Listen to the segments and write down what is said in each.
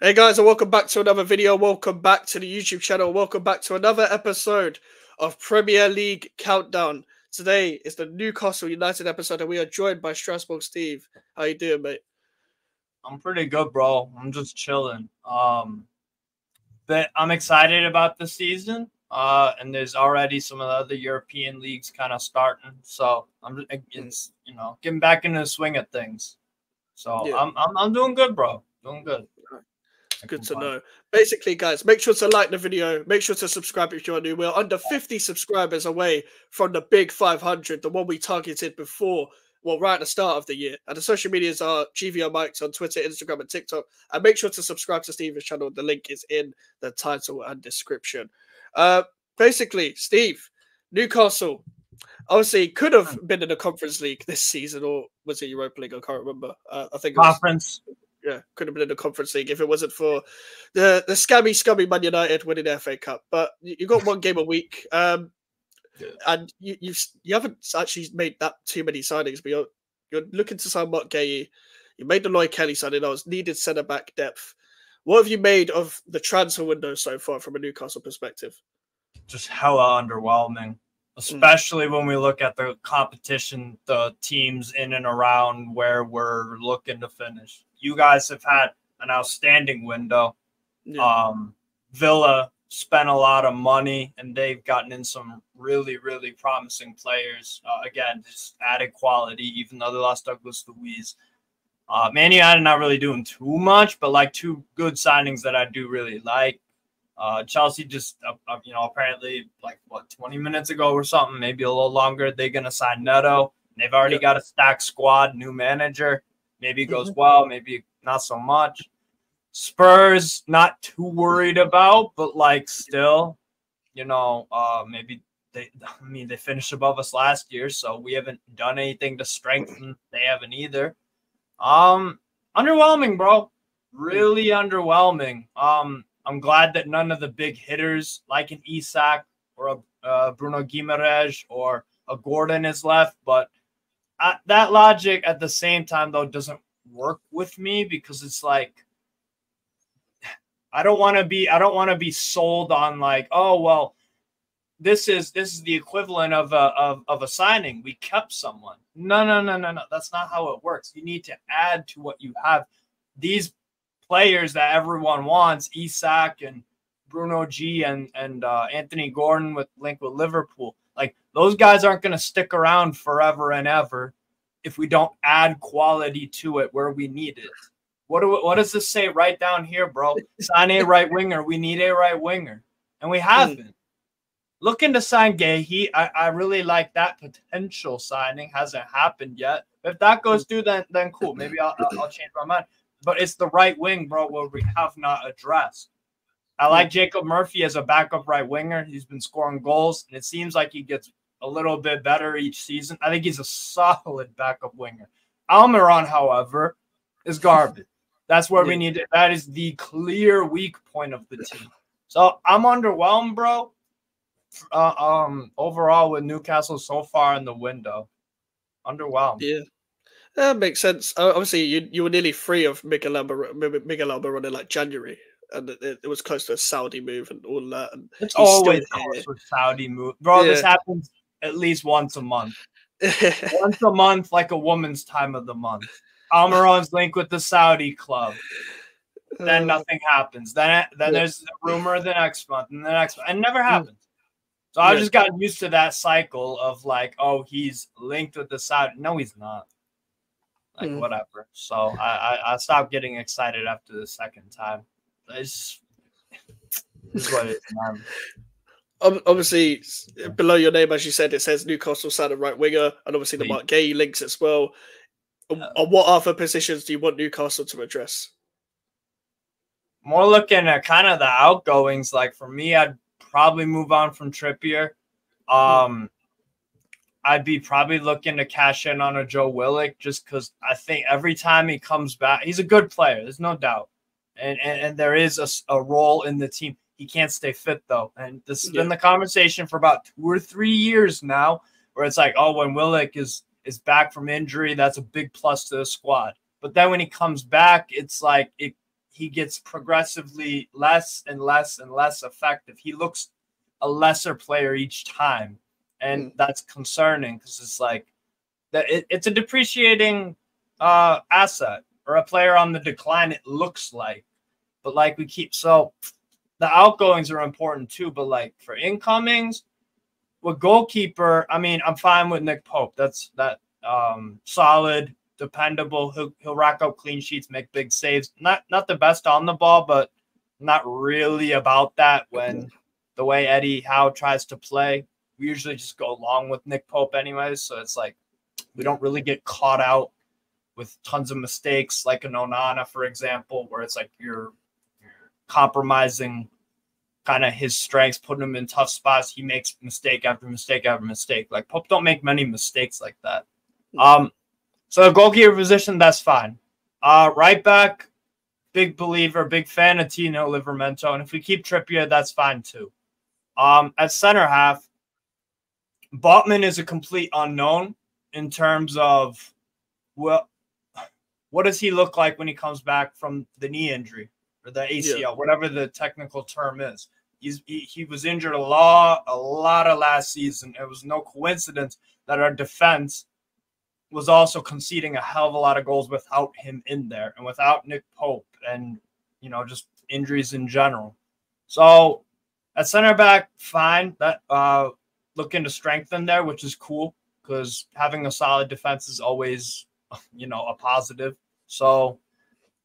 Hey guys, and welcome back to another video. Welcome back to the YouTube channel. Welcome back to another episode of Premier League Countdown. Today is the Newcastle United episode, and we are joined by Strasbourg Steve. How you doing, mate? I'm pretty good, bro. I'm just chilling. But I'm excited about the season. And there's already some of the other European leagues kind of starting. So it's getting back into the swing of things. So Yeah. I'm doing good, bro. Doing good. Good to know. Basically, guys, make sure to like the video. Make sure to subscribe if you're new. We're under 50 subscribers away from the big 500, the one we targeted before, well, right at the start of the year. And the social medias are GVO Mikes on Twitter, Instagram, and TikTok. And make sure to subscribe to Steve's channel. The link is in the title and description. Basically, Steve, Newcastle obviously could have been in the Conference League this season, or was it Europa League? I can't remember. I think it was Conference. Yeah, could have been in the Conference League if it wasn't for the scummy Man United winning the FA Cup. But you got one game a week, and you haven't actually made that too many signings. But you're looking to sign Mark Gay. You made the Lloyd Kelly signing. I was needed centre back depth. What have you made of the transfer window so far from a Newcastle perspective? Just hella underwhelming, especially when we look at the competition, the teams in and around where we're looking to finish. You guys have had an outstanding window. Yeah. Villa spent a lot of money, and they've gotten in some really, really promising players. Again, just added quality, even though they lost Douglas Luiz. Man United not really doing too much, but like two good signings that I do really like. Chelsea just, apparently like 20 minutes ago or something, maybe a little longer. They're gonna sign Neto. They've already got a stacked squad, new manager. Maybe it goes well, maybe not so much. Spurs, not too worried about, but like still, maybe they finished above us last year, so we haven't done anything to strengthen. They haven't either. Underwhelming, bro. Really underwhelming. I'm glad that none of the big hitters like an Isak or a Bruno Guimaraes or a Gordon is left, but that logic at the same time though doesn't work with me, because it's like I don't want to be sold on like, oh well, this is the equivalent of a signing. We kept someone. No. That's not how it works. You need to add to what you have. These players that everyone wants, Isak and Bruno G and Anthony Gordon with link with Liverpool, like those guys aren't going to stick around forever and ever if we don't add quality to it where we need it. What does this say right down here, bro? Sign a right winger. We need a right winger, and we haven't. Looking to sign Gay, I really like that potential signing. Hasn't happened yet. If that goes through, then cool. Maybe I'll change my mind. But it's the right wing, bro, where we have not addressed. I like Jacob Murphy as a backup right winger. He's been scoring goals, and it seems like he gets a little bit better each season. I think he's a solid backup winger. Almiron, however, is garbage. That's where we need it. That is the clear weak point of the team. So I'm underwhelmed, bro. Overall with Newcastle so far in the window. Underwhelmed. Yeah. That makes sense. Obviously, you were nearly free of Miguel Almiron in like January, and it was close to a Saudi move and all that. And it's always close with Saudi move, bro. Yeah. This happens at least once a month. Once a month, like a woman's time of the month. Almiron's linked with the Saudi club. Then nothing happens. Then there's the rumor the next month and the next month, and it never happens. So I just got used to that cycle of like, oh, he's linked with the Saudi. No, he's not. Like whatever. So I stopped getting excited after the second time. It's what it is, man. Obviously, below your name, as you said, it says Newcastle signed a right winger, and obviously the Mark Gay links as well. What other positions do you want Newcastle to address? More looking at kind of the outgoings. Like for me, I'd probably move on from Trippier. I'd be probably looking to cash in on a Joe Willock, just because I think every time he comes back, he's a good player. There's no doubt. And there is a role in the team. He can't stay fit, though. And this has been the conversation for about 2 or 3 years now, where it's like, oh, when Willock is back from injury, that's a big plus to the squad. But then when he comes back, it's like he gets progressively less and less and less effective. He looks a lesser player each time, and that's concerning because it's like that. It's a depreciating asset or a player on the decline. It looks like, but like we keep so the outgoings are important too. But like for incomings, with goalkeeper, I mean, I'm fine with Nick Pope. That's solid, dependable. He'll rack up clean sheets, make big saves. Not the best on the ball, but not really about that when the way Eddie Howe tries to play. We usually just go along with Nick Pope anyways. So it's like we don't really get caught out with tons of mistakes like an Onana, for example, where it's like you're compromising kind of his strengths, putting him in tough spots. He makes mistake after mistake after mistake. Like Pope don't make many mistakes like that. So the goalkeeper position, that's fine. Right back, big believer, big fan of Tino Livramento. And if we keep Trippier, that's fine too. At center half, Botman is a complete unknown in terms of, well, what does he look like when he comes back from the knee injury or the ACL, whatever the technical term is. He was injured a lot of last season. It was no coincidence that our defense was also conceding a hell of a lot of goals without him in there and without Nick Pope and, you know, just injuries in general. So at center back, fine. That looking to strengthen there, which is cool because having a solid defense is always, you know, a positive. So,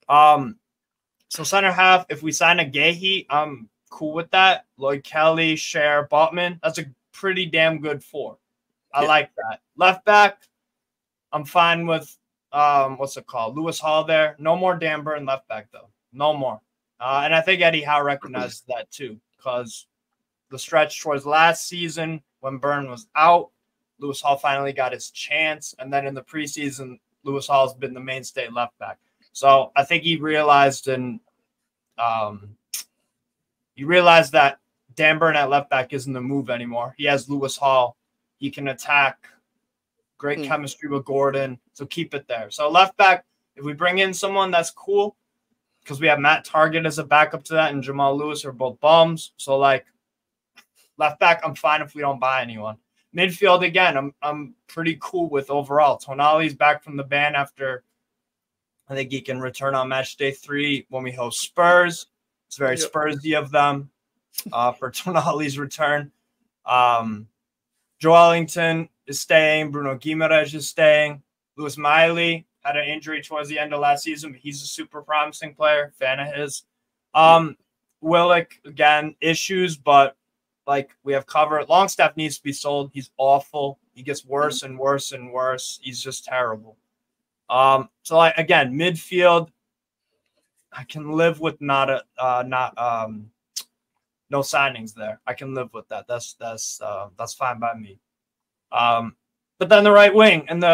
so center half, if we sign a Gehi, I'm cool with that. Lloyd Kelly, Cher, Botman, that's a pretty damn good four. I like that. Left back, I'm fine with what's it called? Lewis Hall there. No more Dan Burn left back though. No more. And I think Eddie Howe recognizes that too, because the stretch towards last season when Burn was out, Lewis Hall finally got his chance. And then in the preseason, Lewis Hall has been the mainstay left back. So I think he realized that Dan Burn at left back isn't the move anymore. He has Lewis Hall. He can attack. Great chemistry with Gordon. So keep it there. So left back, if we bring in someone, that's cool because we have Matt Target as a backup to that and Jamal Lewis are both bums. So like left back, I'm fine if we don't buy anyone. Midfield, again, I'm pretty cool with overall. Tonali's back from the ban after I think he can return on match day 3 when we host Spurs. It's very Spursy of them for Tonali's return. Joe Ellington is staying. Bruno Guimaraes is staying. Lewis Miley had an injury towards the end of last season, but he's a super promising player. Fan of his. Willock, again, issues, but like we have covered. Longstaff needs to be sold. He's awful. He gets worse and worse and worse. He's just terrible. So like again, midfield, I can live with no signings there. I can live with that. That's fine by me. But then the right wing and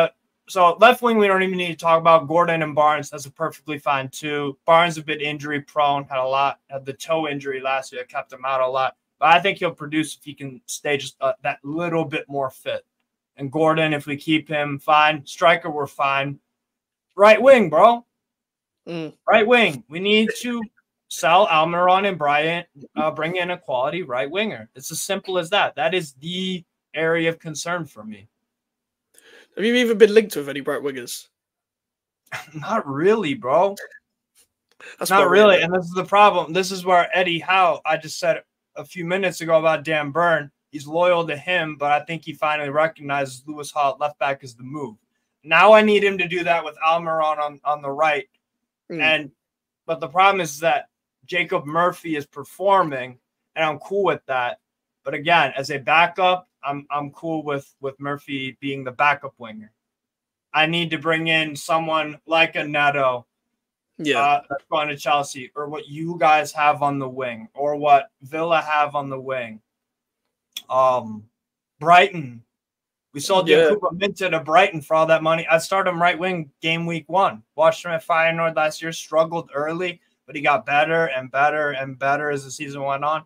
so left wing, we don't even need to talk about Gordon and Barnes. That's a perfectly fine too. Barnes a bit injury prone, had the toe injury last year, kept him out a lot. But I think he'll produce if he can stay just that little bit more fit. And Gordon, if we keep him, fine. Striker, we're fine. Right wing, bro. Right wing. We need to sell Almiron and Bryant, bring in a quality right winger. It's as simple as that. That is the area of concern for me. Have you even been linked with any right wingers? Not really, bro. That's not really. And this is the problem. This is where Eddie Howe, I just said a few minutes ago about Dan Burn. He's loyal to him, but I think he finally recognizes Lewis Hall at left back is the move. Now I need him to do that with Almiron on the right. But the problem is that Jacob Murphy is performing, and I'm cool with that. But again, as a backup, I'm cool with Murphy being the backup winger. I need to bring in someone like a Neto, that's going to Chelsea, or what you guys have on the wing, or what Villa have on the wing. Brighton. We sold Yakuba Minta to Brighton for all that money. I started him right wing game week 1. Watched him at Feyenoord last year. Struggled early, but he got better and better and better as the season went on.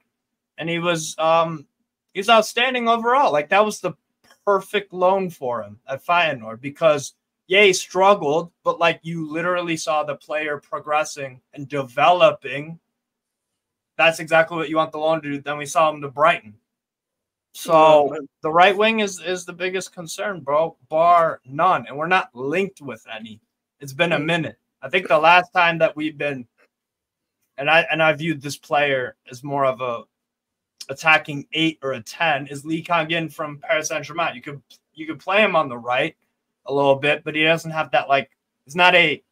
And he was outstanding overall. Like that was the perfect loan for him at Feyenoord because yeah, he struggled, but like you literally saw the player progressing and developing. That's exactly what you want the loan to do. Then we saw him to Brighton. So the right wing is the biggest concern, bro, bar none. And we're not linked with any. It's been a minute. I think the last time that we've been, and I viewed this player as more of a attacking 8 or a 10, is Lee Kang-in from Paris Saint-Germain. You could play him on the right a little bit, but he doesn't have that, like, he's not an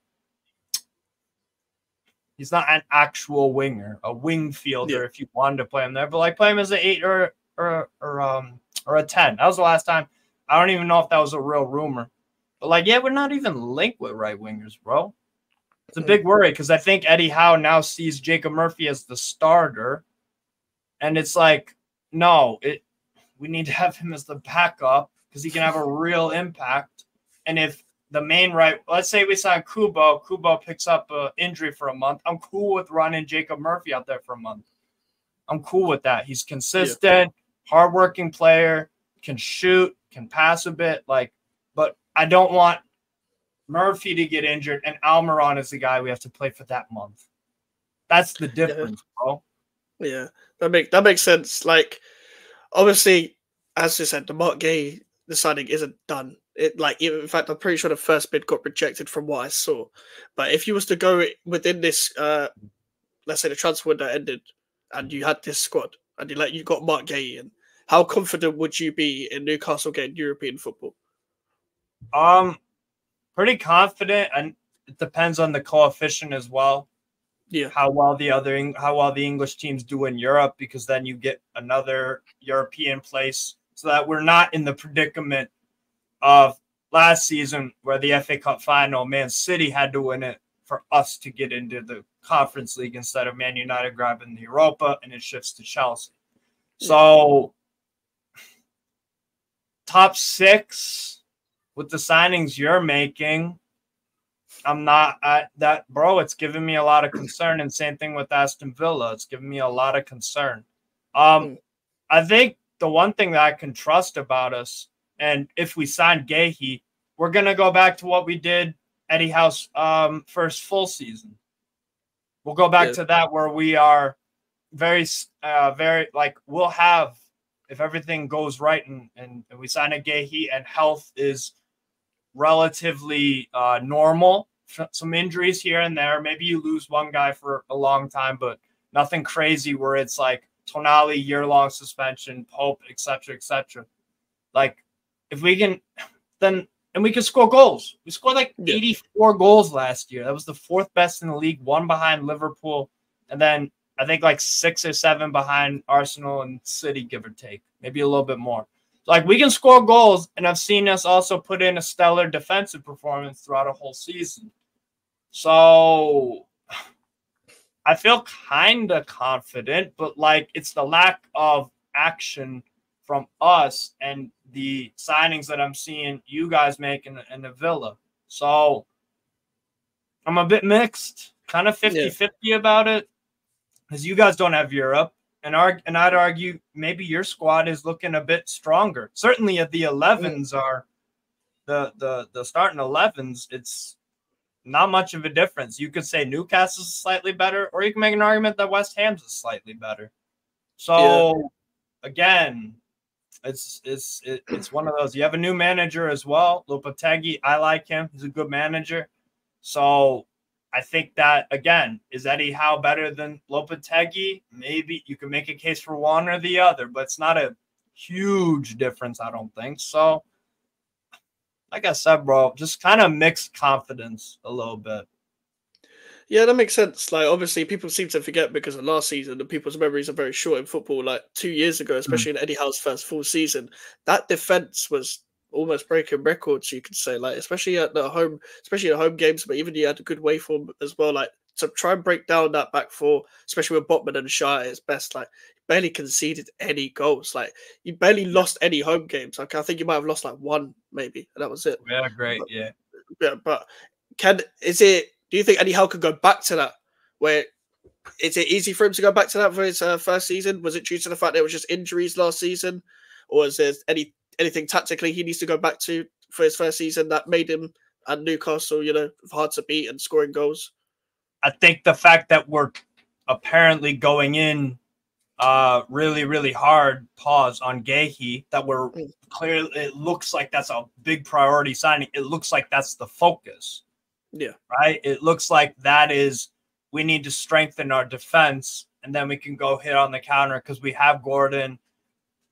actual winger, a wing fielder if you wanted to play him there, but like play him as an 8 or a 10. That was the last time. I don't even know if that was a real rumor. But like, yeah, we're not even linked with right wingers, bro. It's a big worry because I think Eddie Howe now sees Jacob Murphy as the starter. And it's like, no, we need to have him as the backup because he can have a real impact. And if the main right, let's say we sign Kubo picks up an injury for a month, I'm cool with running Jacob Murphy out there for a month. I'm cool with that. He's consistent, hardworking player, can shoot, can pass a bit. Like, but I don't want Murphy to get injured and Almiron is the guy we have to play for that month. That's the difference, bro. Yeah, that makes sense. Like, obviously, as you said, the Mark Gay signing isn't done. In fact, I'm pretty sure the first bid got rejected from what I saw. But if you was to go within this, let's say the transfer window ended, and you had this squad, and you got Mark Gay in, how confident would you be in Newcastle getting European football? Pretty confident, and it depends on the coefficient as well. Yeah, how well the English teams do in Europe, because then you get another European place, so that we're not in the predicament of last season where the FA Cup final, Man City had to win it for us to get into the Conference League instead of Man United grabbing the Europa, and it shifts to Chelsea. So top 6 with the signings you're making, I'm not at that, bro. It's giving me a lot of concern. And same thing with Aston Villa. It's giving me a lot of concern. I think the one thing that I can trust about us, and if we sign Gahey, we're going to go back to what we did Eddie Howe's first full season. We'll go back to that, where we are very, like, we'll have, if everything goes right and we sign a Gahey and health is relatively normal, some injuries here and there. Maybe you lose one guy for a long time, but nothing crazy where it's like Tonali, year-long suspension, Pope, etc., etc. Like, if we can, then, and we can score goals. We scored like 84 goals last year. That was the 4th best in the league, 1 behind Liverpool, and then I think like 6 or 7 behind Arsenal and City, give or take, maybe a little bit more. Like, we can score goals, and I've seen us also put in a stellar defensive performance throughout a whole season. So I feel kind of confident, but like, it's the lack of action from us and the signings that I'm seeing you guys make in the Villa. So I'm a bit mixed, kind of 50-50 about it, because you guys don't have Europe. And I'd argue maybe your squad is looking a bit stronger. Certainly the 11s are the starting 11s. It's not much of a difference. You could say Newcastle's slightly better, or you can make an argument that West Ham's is slightly better. So again, it's one of those. You have a new manager as well, Lopetegui. I like him. He's a good manager. So I think that, again, is Eddie Howe better than Lopetegui? Maybe you can make a case for one or the other, but it's not a huge difference, I don't think. So, like I said, bro, just kind of mixed confidence a little bit. Yeah, that makes sense. Like, obviously, people seem to forget because of last season, and people's memories are very short in football. Like 2 years ago, especially in Eddie Howe's first full season, that defense was almost breaking records, you could say. Like, especially at the home games, but even you had a good waveform as well. Like, to try and break down that back four, especially with Botman and Shire at his best, like, barely conceded any goals. Like, you barely lost any home games. Like, I think you might have lost like 1, maybe, and that was it. Yeah, great, but do you think Eddie Howe could go back to that? Where is it easy for him to go back to that for his first season? Was it due to the fact that it was just injuries last season, or is there anything tactically he needs to go back to for his first season that made him and Newcastle, you know, hard to beat and scoring goals? I think the fact that we're apparently going in really, really hard pause on Gehi, that we're clearly, it looks like that's a big priority signing. It looks like that's the focus. Yeah. Right? It looks like that is, we need to strengthen our defense, and then we can go hit on the counter because we have Gordon,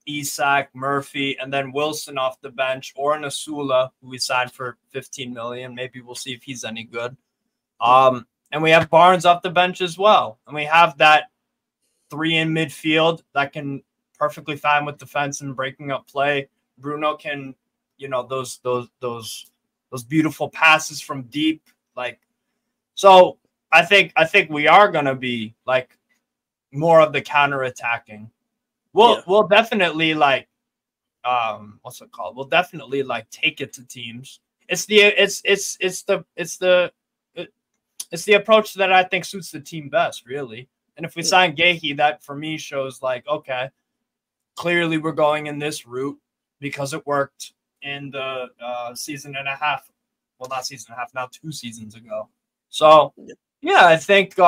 Isak, Murphy, and then Wilson off the bench, or Nasula, who we signed for 15 million. Maybe we'll see if he's any good. And we have Barnes off the bench as well. And we have that 3 in midfield that can perfectly fine with defense and breaking up play. Bruno can, you know, those beautiful passes from deep. Like, so I think we are gonna be like more of the counter attacking. We'll definitely like what's it called? We'll definitely like take it to teams. It's the approach that I think suits the team best, really. And if we sign Gehi, that for me shows like, okay, clearly we're going in this route because it worked in the season and a half. Well, not season and a half, now 2 seasons ago. So yeah, I think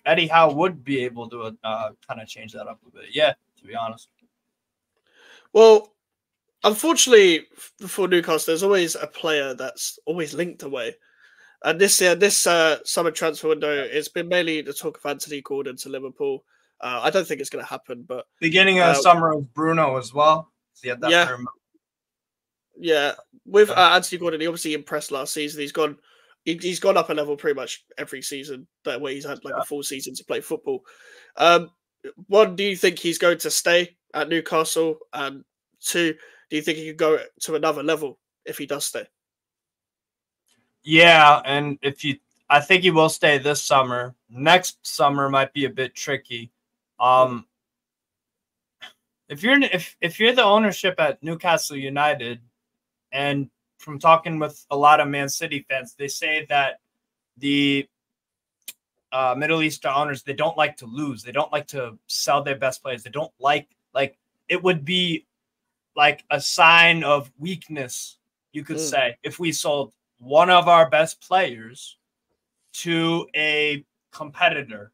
Eddie Howe would be able to kind of change that up a bit. Yeah, to be honest. Well, unfortunately for Newcastle, there's always a player that's always linked away. And this summer transfer window, it's been mainly the talk of Anthony Gordon to Liverpool. I don't think it's going to happen, but beginning of the summer was Bruno as well. So yeah. With Anthony Gordon, he obviously impressed last season. He's gone up a level pretty much every season that way he's had like a full season to play football. One, do you think he's going to stay at Newcastle? And 2, do you think he could go to another level if he does stay? Yeah, and I think he will stay this summer. Next summer might be a bit tricky. If you're the ownership at Newcastle United, and from talking with a lot of Man City fans, they say that the Middle Eastern owners, they don't like to lose. They don't like to sell their best players. They don't like it would be like a sign of weakness, you could say, if we sold one of our best players to a competitor.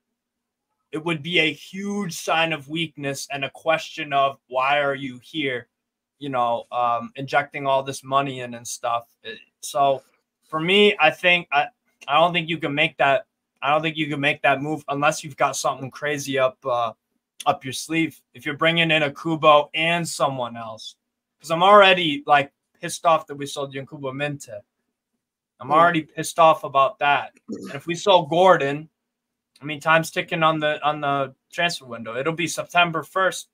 It would be a huge sign of weakness and a question of, why are you here, you know, injecting all this money in and stuff. So for me, I don't think you can make that. I don't think you can make that move unless you've got something crazy up your sleeve. If you're bringing in a Kubo and someone else, because I'm already like pissed off that we sold Yankuba Minte. I'm already pissed off about that. And if we sold Gordon, I mean, time's ticking on the transfer window. It'll be September 1st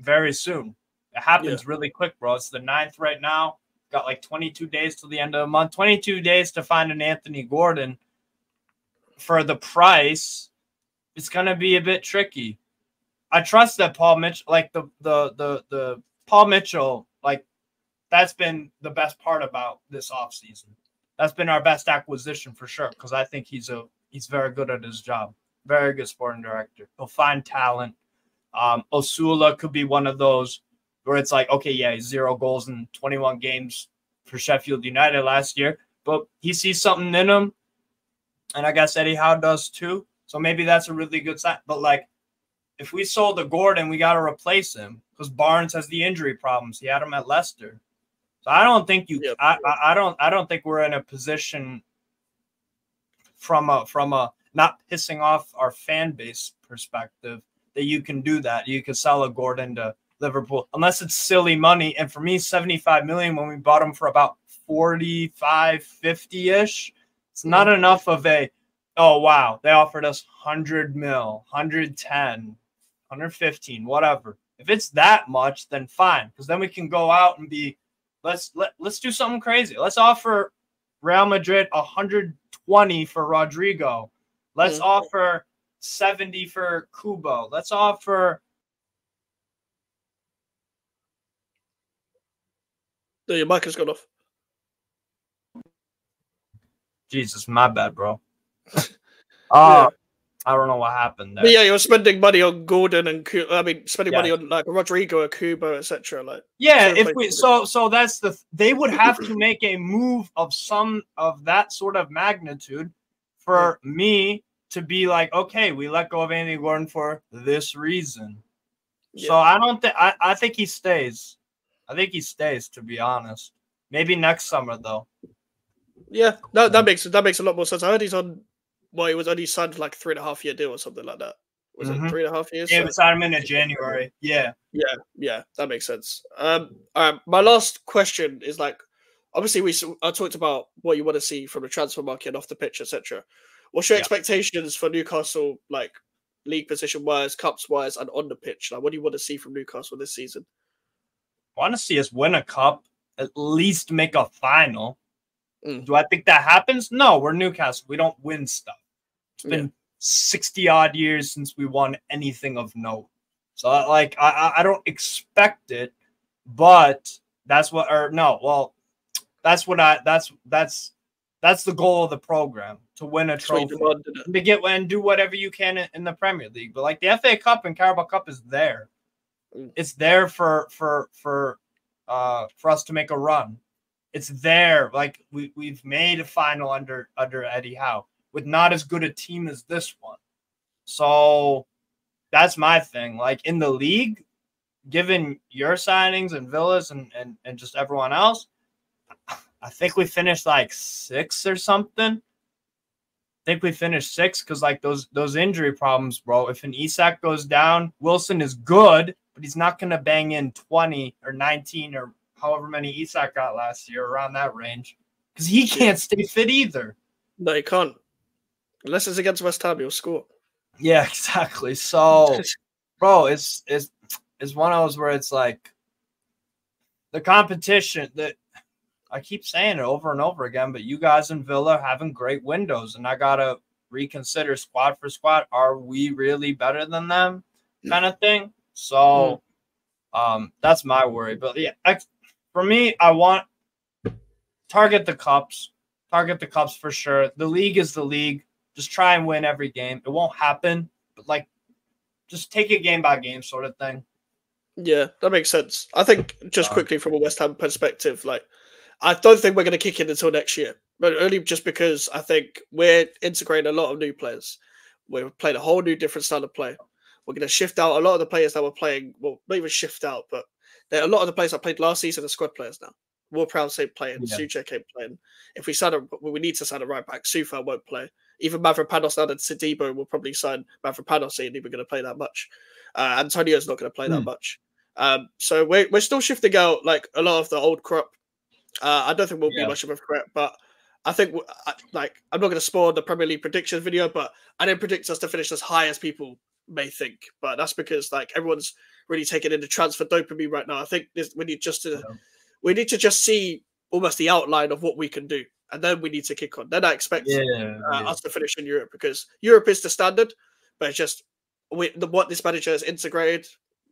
very soon. It happens really quick, bro. It's the 9th right now. Got like 22 days till the end of the month. 22 days to find an Anthony Gordon for the price. It's gonna be a bit tricky. I trust that Paul Mitchell, like the Paul Mitchell, like that's been the best part about this offseason. That's been our best acquisition for sure, because I think he's very good at his job. Very good sporting director. He'll find talent. Osula could be one of those where it's like, okay, yeah, he's 0 goals in 21 games for Sheffield United last year, but he sees something in him, and I guess Eddie Howe does too. So maybe that's a really good sign. But like, if we sold the Gordon, we got to replace him because Barnes has the injury problems. He had him at Leicester. So I don't think I don't think we're in a position from a not pissing off our fan base perspective that you can do that. You could sell a Gordon to Liverpool unless it's silly money. And for me, 75 million when we bought him for about 45, 50-ish, it's not enough of a, oh wow, they offered us 100 mil, 110, 115, whatever. If it's that much, then fine, because then we can go out and be, let's do something crazy. Let's offer Real Madrid 120 for Rodrigo. Let's offer 70 for Kubo. Let's offer. No, your mic has gone off. Jesus, my bad, bro. I don't know what happened there. But yeah, you're spending money on Gordon and spending money on like Rodrigo, Kubo, etc. Like if we so that's they would have to make a move of some of that sort of magnitude for me to be like, okay, we let go of Anthony Gordon for this reason. Yeah. So I don't think I think he stays. I think he stays, to be honest. Maybe next summer though. Yeah, that makes a lot more sense. I heard he's on. Well, he was only signed for like a 3.5 year deal or something like that. Was it 3.5 years? Yeah, we signed him in January. Yeah, that makes sense. All right, my last question is like, obviously I talked about what you want to see from the transfer market, off the pitch, etc. What's your expectations for Newcastle, like league position wise, cups wise, and on the pitch? Like, what do you want to see from Newcastle this season? I want to see us win a cup, at least make a final. Do I think that happens? No, we're Newcastle. We don't win stuff. It's been 60 odd years since we won anything of note. So like I don't expect it, but that's what that's the goal of the program, to win a trophy. To get and do whatever you can in the Premier League. But like the FA Cup and Carabao Cup is there. It's there for us to make a run. It's there. Like we've made a final under Eddie Howe with not as good a team as this one. So that's my thing. Like in the league, given your signings and Villa's and just everyone else, I think we finished like 6th or something. I think we finished 6th because like those injury problems, bro. If an Isak goes down, Wilson is good, but he's not gonna bang in 20 or 19 or however many Isak got last year, around that range, because he can't stay fit either. No, he can't. Unless it's against West Ham, he'll score. Yeah, exactly. So, bro, it's one of those where it's like the competition that I keep saying it over and over again, but you guys in Villa are having great windows, and I gotta reconsider squad for squad. Are we really better than them? Kind of thing. So, that's my worry. But yeah, for me, I want target the cups for sure. The league is the league. Just try and win every game. It won't happen, but like, just take it game by game sort of thing. Yeah, that makes sense. I think just quickly from a West Ham perspective, like, I don't think we're going to kick in until next year, but only just because I think we're integrating a lot of new players. We're playing a whole new different style of play. We're going to shift out a lot of the players that were playing. Well, not even shift out, but there are a lot of the players that played last season are squad players now. Ward-Prowse ain't playing. Yeah. Suchek ain't playing. If we need to sign a right back. Sufa won't play. Even Mavropanos now that Sidibo will probably sign Mavropanos. Ain't even going to play that much. Antonio's not going to play that much. So we're still shifting out like a lot of the old crop. I don't think we'll be much of a threat, but I think I'm not going to spoil the Premier League predictions video, but I didn't predict us to finish as high as people may think. But that's because like everyone's really taking in the transfer dopamine right now. I think we need to just see almost the outline of what we can do, and then we need to kick on. Then I expect us to finish in Europe, because Europe is the standard, but it's just what this manager has integrated.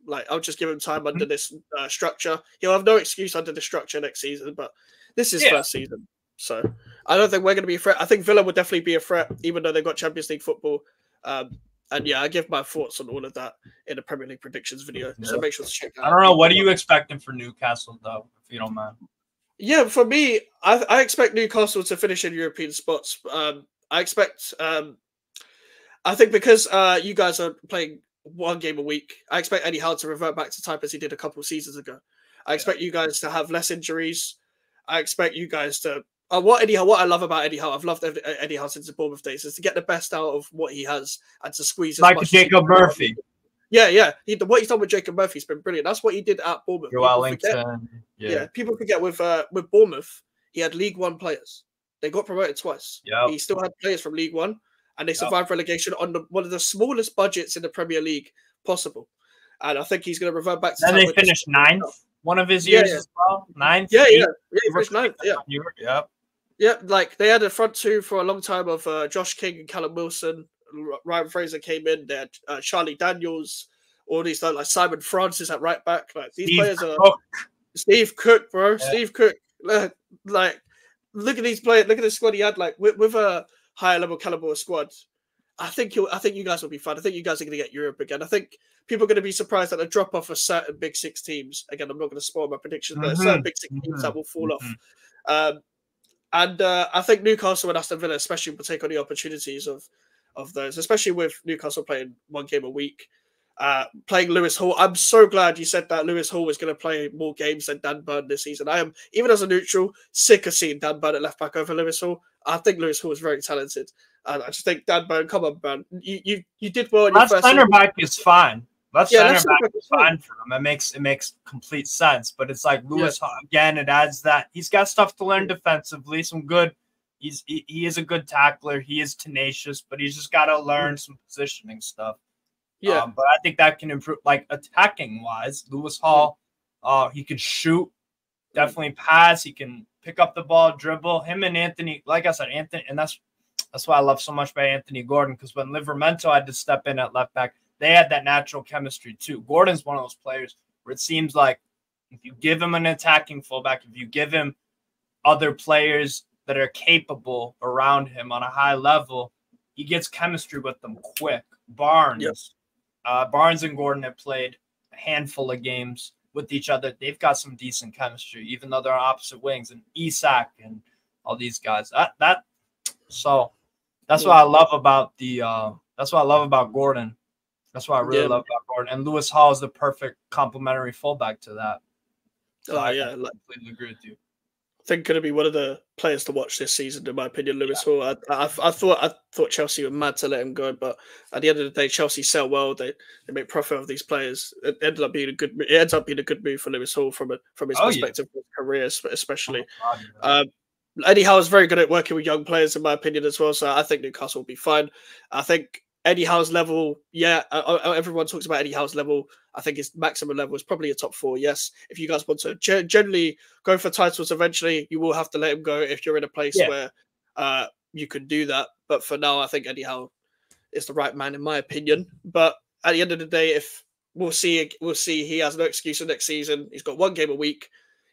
Like, I'll just give him time under this structure. He'll have no excuse under the structure next season, but this is first season. So I don't think we're going to be a threat. I think Villa would definitely be a threat, even though they've got Champions League football. And yeah, I give my thoughts on all of that in the Premier League predictions video. Yeah. So make sure to check that out. I don't know. What are you expecting for Newcastle, though, if you don't mind? Yeah, for me, I expect Newcastle to finish in European spots. I expect, I think because you guys are playing one game a week, I expect Eddie Howe to revert back to type as he did a couple of seasons ago. I expect you guys to have less injuries. I expect you guys to what I love about Eddie Howe, I've loved Eddie Howe since the Bournemouth days, is to get the best out of what he has and to squeeze as like much Jacob Murphy. Yeah. What he's done with Jacob Murphy's been brilliant. That's what he did at Bournemouth. People forget with Bournemouth, he had League One players. They got promoted twice. Yep. He still had players from League One, and they survived relegation on one of the smallest budgets in the Premier League possible. And I think he's going to revert back to. Then they finished 9th. One of his years as well. 9th. Yeah, he finished 9th. Yeah, like they had a front two for a long time of Josh King and Callum Wilson. Ryan Fraser came in. They had Charlie Daniels, all these like Simon Francis at right back. Like these players are Steve Cook, bro. Yeah. Steve Cook. Like look at these players. Look at the squad he had. Like with a higher level caliber squad, I think you guys will be fine. I think you guys are going to get Europe again. I think people are going to be surprised at the drop off of certain Big Six teams. Again, I'm not going to spoil my predictions, but certain Big Six teams that will fall off. And I think Newcastle and Aston Villa especially will take on the opportunities of those, especially with Newcastle playing one game a week. Playing Lewis Hall. I'm so glad you said that Lewis Hall was going to play more games than Dan Burn this season. I am, even as a neutral, sick of seeing Dan Burn at left back over Lewis Hall. I think Lewis Hall is very talented. And I just think Dan Burn, come on, man. You did well in your first center back is fine. Left center back is fine for him. It makes complete sense. But it's like Lewis Hall, again, it adds that he's got stuff to learn defensively, some good. He is a good tackler. He is tenacious, but he's just got to learn some positioning stuff. Yeah, but I think that can improve, like attacking wise. Lewis Hall, he could shoot, definitely pass. He can pick up the ball, dribble. Him and Anthony, like I said, Anthony, and that's why I love so much by Anthony Gordon, because when Livramento had to step in at left back, they had that natural chemistry too. Gordon's one of those players where it seems like if you give him an attacking fullback, if you give him other players that are capable around him on a high level, he gets chemistry with them quick. Barnes and Gordon have played a handful of games with each other. They've got some decent chemistry, even though they're on opposite wings. And Isak and all these guys. So that's what I love about that's what I love about Gordon. That's what I really love about Gordon. And Lewis Hall is the perfect complementary fullback to that. So I completely agree with you. I think going to be one of the players to watch this season, in my opinion. Lewis Hall. I thought Chelsea were mad to let him go, but at the end of the day, Chelsea sell well. They make profit of these players. It ends up being a good move for Lewis Hall from his perspective, his career, especially. Eddie Howe is very good at working with young players, in my opinion, as well. So I think Newcastle will be fine. I think Eddie Howe's level, everyone talks about Eddie Howe's level. I think his maximum level is probably a top 4. Yes, if you guys want to generally go for titles eventually, you will have to let him go if you're in a place where you can do that. But for now, I think Eddie Howe is the right man, in my opinion. But at the end of the day, if we'll see, he has no excuse for next season. He's got one game a week.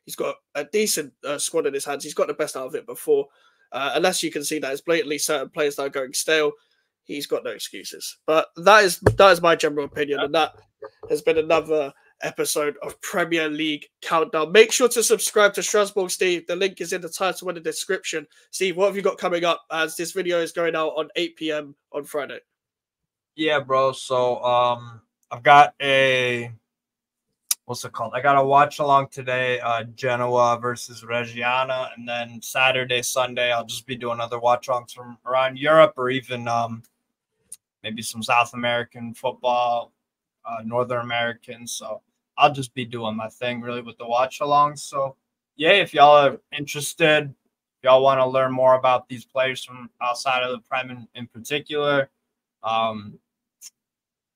He's got a decent squad in his hands. He's got the best out of it before. Unless you can see that it's blatantly certain players that are going stale, he's got no excuses. But that is my general opinion, and that has been another episode of Premier League Countdown. Make sure to subscribe to Strasbourg Steve. The link is in the title and the description. Steve, what have you got coming up, as this video is going out on 8 p.m. on Friday? Yeah, bro. So I've got what's it called? I got a watch along today, Genoa versus Reggiana, and then Saturday, Sunday, I'll just be doing other watch alongs from around Europe, or even maybe some South American football, Northern American. So I'll just be doing my thing really with the watch alongs. So yeah, if y'all are interested, if y'all want to learn more about these players from outside of the Prem in particular,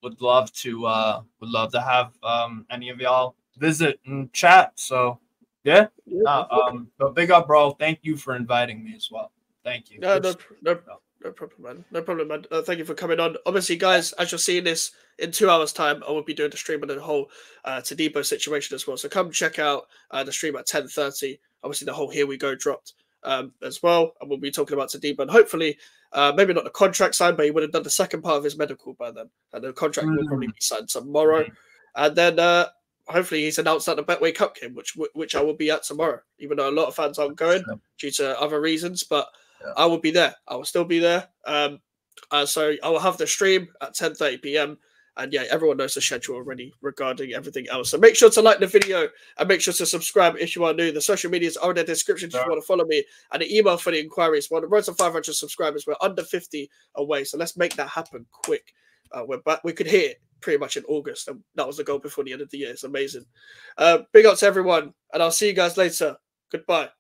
would love to have any of y'all visit and chat. So yeah. But big up, bro. Thank you for inviting me as well. Thank you. No problem, man. No problem, man. Thank you for coming on. Obviously, guys, as you're seeing this in 2 hours' time, I will be doing the stream on the whole Todibo situation as well. So come check out the stream at 10:30. Obviously, the whole Here We Go dropped as well, and we'll be talking about Todibo, and hopefully, maybe not the contract signed, but he would have done the second part of his medical by then, and the contract will probably be signed tomorrow. And then hopefully he's announced at the Betway Cup game, which I will be at tomorrow, even though a lot of fans aren't going due to other reasons, but I will be there. I will still be there. So I will have the stream at 10:30 p.m. And yeah, everyone knows the schedule already regarding everything else. So make sure to like the video and make sure to subscribe if you are new. The social medias are in the description if you want to follow me. And the email for the inquiries. Well, the road to 500 subscribers, we're under 50 away. So let's make that happen quick. We could hit it pretty much in August. And that was the goal before the end of the year. It's amazing. Big up to everyone. And I'll see you guys later. Goodbye.